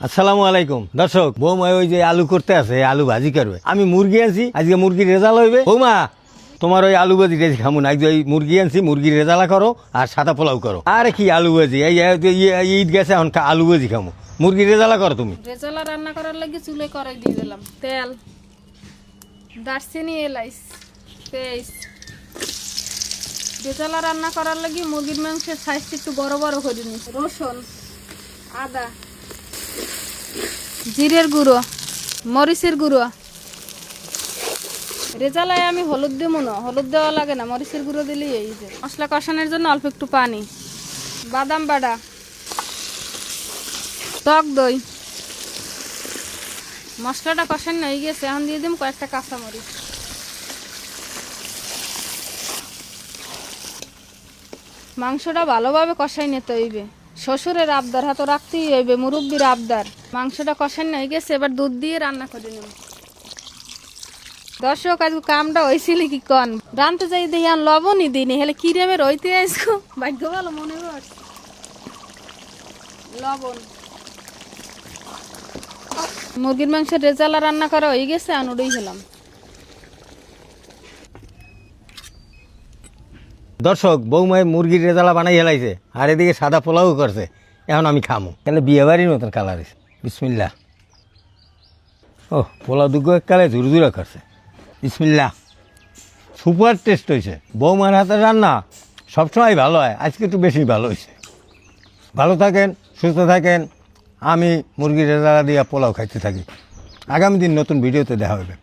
আসসালামু আলাইকুম দর্শক, বৌমা ওই যে আলু করতে আছে, আলু ভাজি করবে। আমি মুরগি আনছি, আজকে মুরগির রেজাল্ট হইবে। বৌমা তোমার ওই আলু ভাজি রেজি খামু না, ওই মুরগি আনছি, মুরগির রেজালা করো আর সাদা পোলাও করো। আরে কি আলু ভাজি, এই ঈদ গেছে, এখন আলু ভাজি খামু। মুরগির রেজালা করো তুমি। রেজালা রান্না করার লাগি চুলে করাই দিয়ে দিলাম তেল, দারচিনি, এলাইচ, পেস্ট। রেজালা রান্না করার লাগি মুরগির মাংসের সাইজটা একটু বড় বড় করে নিই। রসুন, আদা, জিরের গুঁড়ো, মরিচের গুঁড়ো। রেজালায় আমি হলুদ দেবো না, হলুদ দেওয়া লাগে না, মরিচের গুঁড়ো দিলেই এই যে। মশলা কষানোর জন্য অল্প একটু পানি, বাদাম বাটা, টক দই। মশলাটা কষানো হয়ে গেছে, এখন দিয়ে দিম কয়েকটা কাঁচামরিচ। মাংসটা ভালোভাবে কষাই নিতে হইবে। শ্বশুরের আবদার হাতে রাখতেই হইবে, মুরব্বীর আবদার। মাংসটা কষানো হয়ে গেছে, এবার দুধ দিয়ে রান্না করে নেব। দর্শক, আজ কামটা হয়েছিল কি কন, রানতে যাই দেখি আর লবণই দিইনি, হেলে কিরেমে রইতে আসবো। ভাগ্য ভালো মনে কর লবণ। মুরগির মাংসের রেজালা রান্না করা হয়ে গেছে, আনুড়েই হলাম। দর্শক, বৌমায় মুরগির রেজালা বানাই হেলাইছে, আর এদিকে সাদা পোলাও করছে। এখন আমি খামু, তাহলে বিয়ে বাড়ির মতন কালার হয়েছে। বিসমিল্লা। ও পোলাও দুগো কালে ঝুরঝুরা করছে। বিসমিল্লা। সুপার টেস্ট হয়েছে। বৌমার হাতে রান্না সবসময় ভালো হয়, আজকে একটু বেশি ভালো হয়েছে। ভালো থাকেন, সুস্থ থাকেন। আমি মুরগির রেজালা দিয়ে পোলাও খাইতে থাকি। আগামী দিন নতুন ভিডিওতে দেখা হবে।